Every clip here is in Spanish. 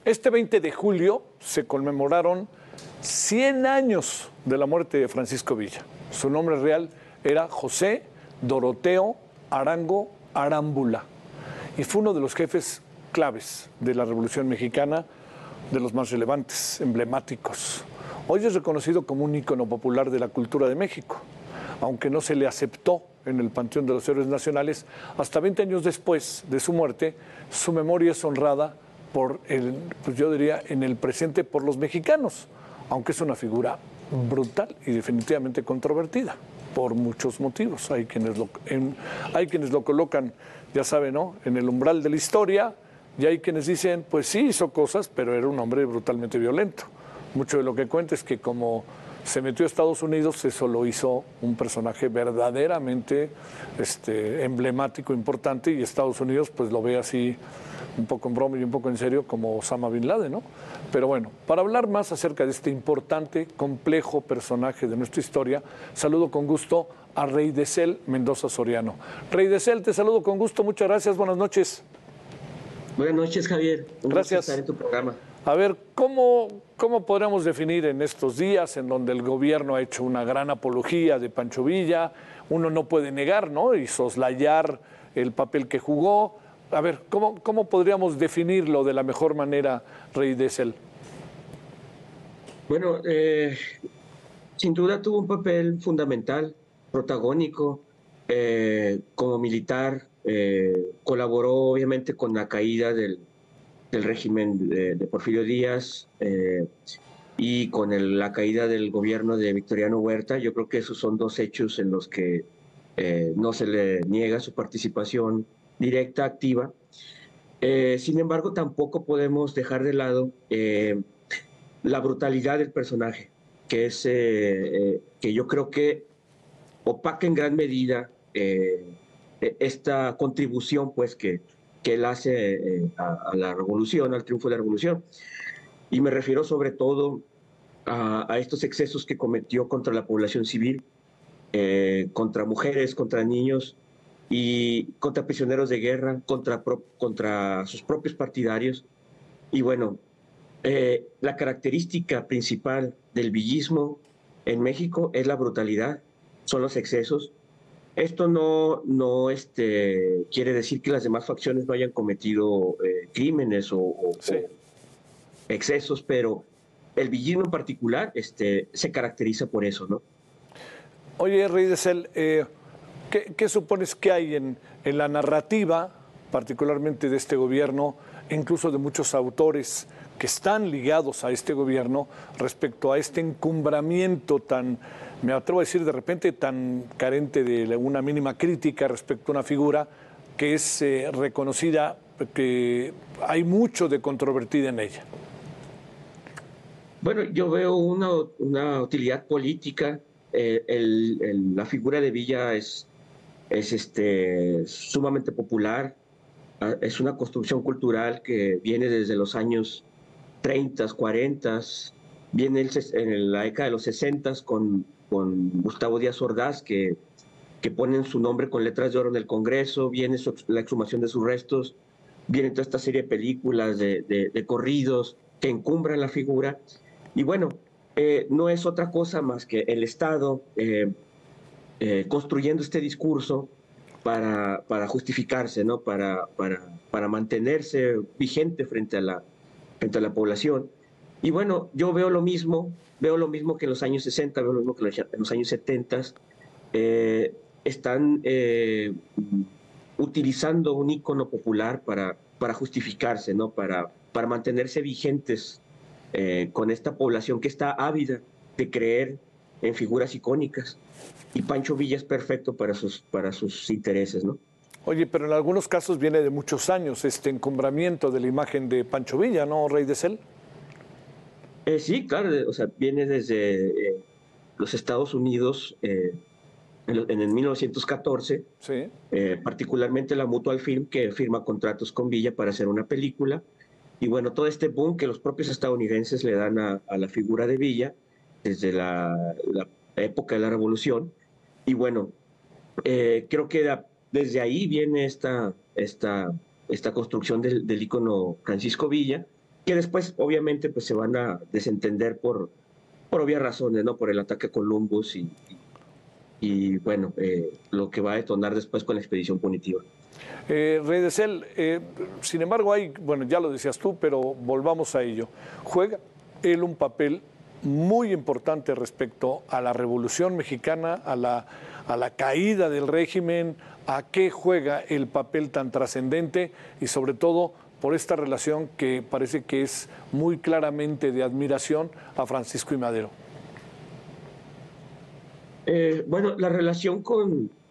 Este 20 de julio se conmemoraron 100 años de la muerte de Francisco Villa. Su nombre real era José Doroteo Arango Arámbula y fue uno de los jefes claves de la Revolución Mexicana, de los más relevantes, emblemáticos. Hoy es reconocido como un ícono popular de la cultura de México, aunque no se le aceptó en el Panteón de los Héroes Nacionales. Hasta 20 años después de su muerte, su memoria es honrada pues yo diría, en el presente por los mexicanos, aunque es una figura brutal y definitivamente controvertida por muchos motivos. Hay quienes lo colocan, ya saben, ¿no?, en el umbral de la historia, y hay quienes dicen, pues sí, hizo cosas, pero era un hombre brutalmente violento. Mucho de lo que cuenta es que como se metió a Estados Unidos, eso lo hizo un personaje verdaderamente emblemático, importante, y Estados Unidos pues lo ve así un poco en broma y un poco en serio como Osama Bin Laden, ¿no? Pero bueno, para hablar más acerca de este importante, complejo personaje de nuestra historia, saludo con gusto a Rey de Cel Mendoza Soriano. Rey de Cel, te saludo con gusto, muchas gracias, buenas noches. Buenas noches, Javier. Gracias. Estar en tu programa. A ver, ¿cómo podríamos definir en estos días en donde el gobierno ha hecho una gran apología de Pancho Villa? Uno no puede negar, ¿no?, y soslayar el papel que jugó. A ver, ¿cómo podríamos definirlo de la mejor manera, Rey de Cel? Bueno, sin duda tuvo un papel fundamental, protagónico, como militar. Colaboró obviamente con la caída del régimen de Porfirio Díaz y con la caída del gobierno de Victoriano Huerta. Yo creo que esos son dos hechos en los que no se le niega su participación directa, activa. Sin embargo, tampoco podemos dejar de lado la brutalidad del personaje, que es que yo creo que opaca en gran medida esta contribución pues que él hace a la revolución, al triunfo de la revolución. Y me refiero sobre todo a estos excesos que cometió contra la población civil, contra mujeres, contra niños y contra prisioneros de guerra, contra sus propios partidarios. Y bueno, la característica principal del villismo en México es la brutalidad, son los excesos. Esto no quiere decir que las demás facciones no hayan cometido crímenes o excesos, pero el villismo en particular se caracteriza por eso, ¿no? Oye, Rey de Cel, ¿qué supones que hay en la narrativa, particularmente de este gobierno, incluso de muchos autores que están ligados a este gobierno, respecto a este encumbramiento tan, me atrevo a decir de repente, tan carente de una mínima crítica respecto a una figura que es reconocida, que hay mucho de controvertida en ella? Bueno, yo veo una utilidad política. La figura de Villa es sumamente popular. Es una construcción cultural que viene desde los años 30, 40, viene en la década de los 60 con Gustavo Díaz Ordaz, que ponen su nombre con letras de oro en el Congreso, viene la exhumación de sus restos, viene toda esta serie de películas, de corridos que encumbran la figura. Y bueno, no es otra cosa más que el Estado construyendo este discurso para justificarse, ¿no? Para mantenerse vigente frente a la población. Y bueno, yo veo lo mismo que en los años 60, veo lo mismo que en los años 70. Están utilizando un ícono popular para justificarse, ¿no? Para mantenerse vigentes con esta población que está ávida de creer en figuras icónicas. Y Pancho Villa es perfecto para sus intereses, ¿no? Oye, pero en algunos casos viene de muchos años este encumbramiento de la imagen de Pancho Villa, ¿no, Rey de Cel? Sí, claro, o sea, viene desde los Estados Unidos en el 1914, Sí. particularmente la Mutual Film, que firma contratos con Villa para hacer una película. Y bueno, todo este boom que los propios estadounidenses le dan a la figura de Villa desde la época de la Revolución. Y bueno, creo que desde ahí viene esta construcción del ícono Francisco Villa. que después obviamente pues se van a desentender por obvias razones, ¿no? Por el ataque a Columbus y bueno, lo que va a detonar después con la expedición punitiva. Rey de Cel, sin embargo, hay, bueno, ya lo decías tú, pero volvamos a ello. Juega él un papel muy importante respecto a la Revolución Mexicana, a la caída del régimen, a qué juega el papel tan trascendente y sobre todo por esta relación que parece que es muy claramente de admiración a Francisco y Madero. Bueno, la relación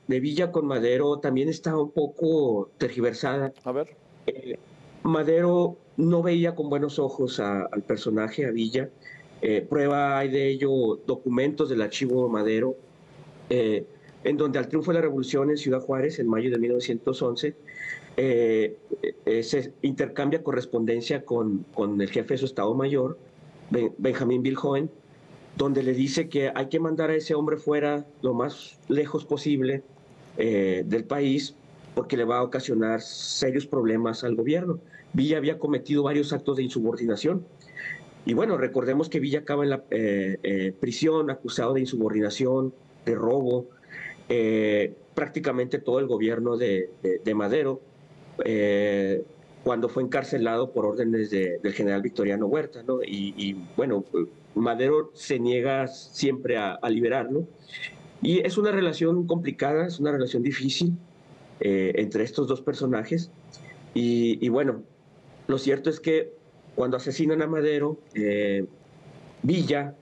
de Villa con Madero también está un poco tergiversada. A ver. Madero no veía con buenos ojos al personaje, a Villa. Prueba hay de ello documentos del archivo Madero, en donde al triunfo de la revolución en Ciudad Juárez, en mayo de 1911, se intercambia correspondencia con el jefe de su Estado Mayor, Benjamín Viljoen, donde le dice que hay que mandar a ese hombre fuera lo más lejos posible del país porque le va a ocasionar serios problemas al gobierno. Villa había cometido varios actos de insubordinación. Y bueno, recordemos que Villa acaba en la prisión acusado de insubordinación, de robo. Prácticamente todo el gobierno de Madero, cuando fue encarcelado por órdenes del general Victoriano Huerta, ¿no? Y bueno, Madero se niega siempre a liberarlo. Y es una relación complicada, es una relación difícil entre estos dos personajes. Y bueno, lo cierto es que cuando asesinan a Madero, Villa,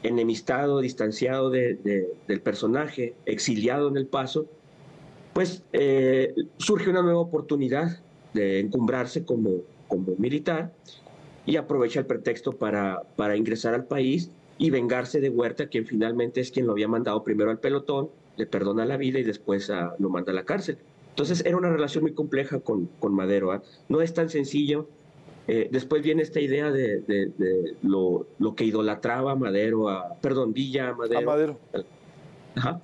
enemistado, distanciado del personaje, exiliado en El Paso, pues surge una nueva oportunidad de encumbrarse como militar y aprovecha el pretexto para ingresar al país y vengarse de Huerta, quien finalmente es quien lo había mandado primero al pelotón, le perdona la vida y después lo manda a la cárcel. Entonces era una relación muy compleja con Madero, ¿eh? No es tan sencillo. Después viene esta idea de lo que idolatraba Madero, Villa a Madero. A Madero. Ajá.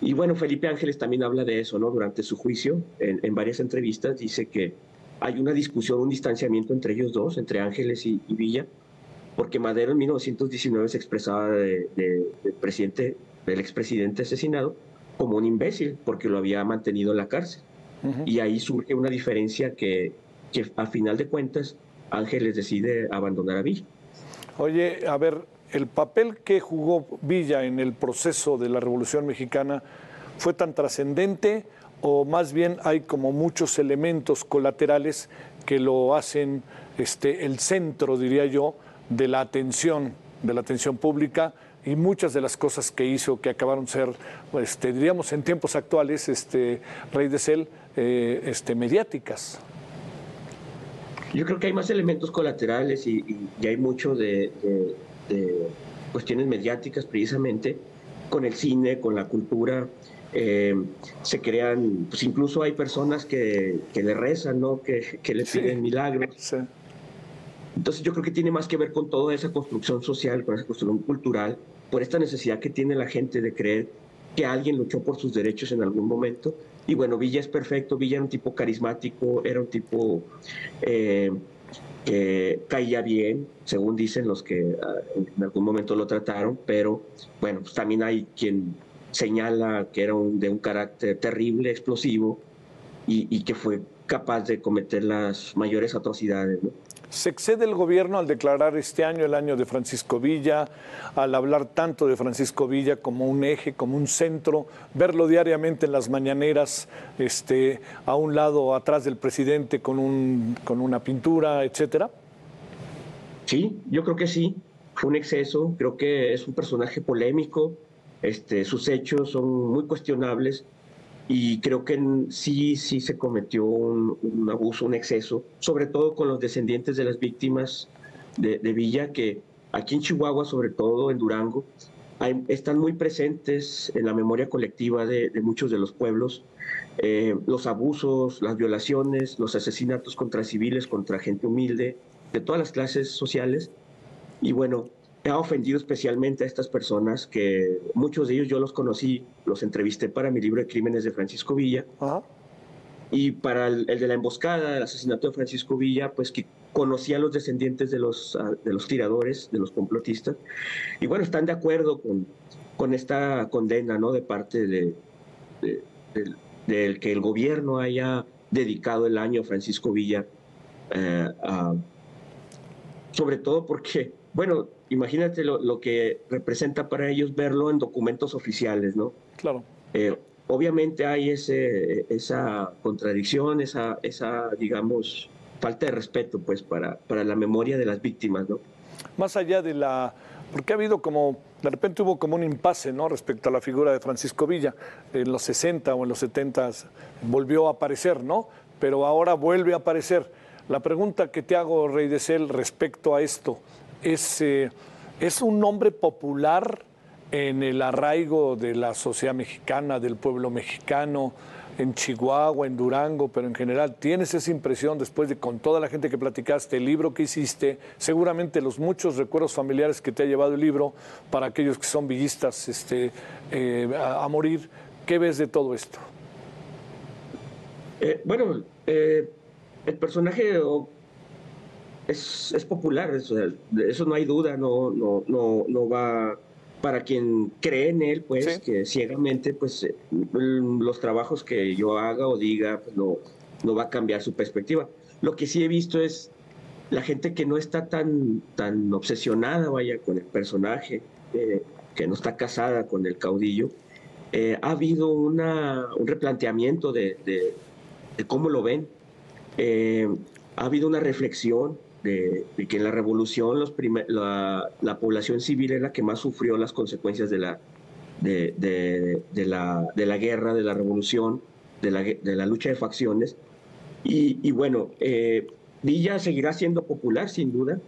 Y bueno, Felipe Ángeles también habla de eso, ¿no? Durante su juicio, en varias entrevistas, dice que hay una discusión, un distanciamiento entre ellos dos, entre Ángeles y Villa, porque Madero en 1919 se expresaba del expresidente asesinado como un imbécil, porque lo había mantenido en la cárcel. Y ahí surge una diferencia que a final de cuentas Ángeles decide abandonar a Villa. Oye, a ver, el papel que jugó Villa en el proceso de la Revolución Mexicana fue tan trascendente o más bien hay como muchos elementos colaterales que lo hacen el centro, diría yo, de la atención pública y muchas de las cosas que hizo que acabaron ser, diríamos en tiempos actuales, Rey de Cel, mediáticas. Yo creo que hay más elementos colaterales y hay mucho de cuestiones mediáticas precisamente, con el cine, con la cultura. Se crean, pues incluso hay personas que le rezan, ¿no? que le piden milagros. Sí. Entonces yo creo que tiene más que ver con toda esa construcción social, con esa construcción cultural, por esta necesidad que tiene la gente de creer que alguien luchó por sus derechos en algún momento. Y bueno, Villa es perfecto, Villa era un tipo carismático, era un tipo que caía bien, según dicen los que en algún momento lo trataron, pero bueno, pues también hay quien señala que era de un carácter terrible, explosivo, y que fue capaz de cometer las mayores atrocidades, ¿no? Se excede el gobierno al declarar este año el año de Francisco Villa, al hablar tanto de Francisco Villa como un eje, como un centro, verlo diariamente en las mañaneras, a un lado, atrás del presidente con una pintura, etcétera. Sí, yo creo que sí, fue un exceso, creo que es un personaje polémico, sus hechos son muy cuestionables. Y creo que sí se cometió un abuso, un exceso, sobre todo con los descendientes de las víctimas de Villa, que aquí en Chihuahua, sobre todo en Durango, están muy presentes en la memoria colectiva de muchos de los pueblos. Los abusos, las violaciones, los asesinatos contra civiles, contra gente humilde, de todas las clases sociales. Y bueno, ha ofendido especialmente a estas personas, que muchos de ellos yo los conocí, los entrevisté para mi libro de Crímenes de Francisco Villa. Y para el de la emboscada, el asesinato de Francisco Villa, pues que conocía a los descendientes de los tiradores, de los complotistas, y bueno, están de acuerdo con esta condena, ¿no? De parte del que el gobierno haya dedicado el año a Francisco Villa, sobre todo porque, bueno, imagínate lo que representa para ellos verlo en documentos oficiales, ¿no? Claro. Obviamente hay esa contradicción, esa, digamos, falta de respeto, pues, para la memoria de las víctimas, ¿no? Más allá de porque ha habido de repente hubo como un impasse, ¿no? Respecto a la figura de Francisco Villa. En los 60 o en los 70 volvió a aparecer, ¿no? Pero ahora vuelve a aparecer. La pregunta que te hago, Rey de Cel, respecto a esto, ¿es un nombre popular en el arraigo de la sociedad mexicana, del pueblo mexicano, en Chihuahua, en Durango, pero en general? ¿Tienes esa impresión después de con toda la gente que platicaste, el libro que hiciste, seguramente los muchos recuerdos familiares que te ha llevado el libro para aquellos que son villistas a morir? ¿Qué ves de todo esto? Bueno, el personaje es popular, eso no hay duda, no va. Para quien cree en él, pues, ¿Sí? que ciegamente, pues, los trabajos que yo haga o diga, pues, no va a cambiar su perspectiva. Lo que sí he visto es la gente que no está tan obsesionada, vaya, con el personaje, que no está casada con el caudillo. Ha habido un replanteamiento de cómo lo ven. Ha habido una reflexión de que en la revolución la población civil es la que más sufrió las consecuencias de la guerra, de la revolución, de la lucha de facciones. Y bueno, Villa seguirá siendo popular, sin duda,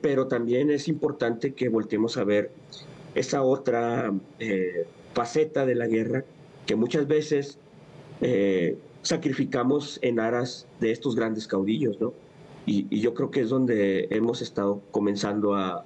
pero también es importante que volteemos a ver esa otra faceta de la guerra que muchas veces sacrificamos en aras de estos grandes caudillos, ¿no? Y yo creo que es donde hemos estado comenzando a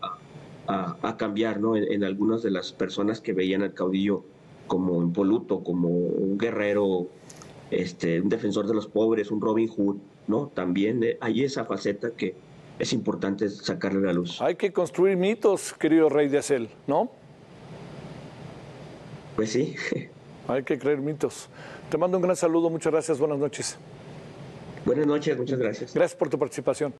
cambiar, ¿no? En algunas de las personas que veían al caudillo como impoluto, como un guerrero, un defensor de los pobres, un Robin Hood, ¿no? También hay esa faceta que es importante sacarle a la luz. Hay que construir mitos, querido Rey de Acel, ¿no? Pues sí. Hay que creer mitos. Te mando un gran saludo, muchas gracias, buenas noches. Buenas noches, muchas gracias. Gracias por tu participación.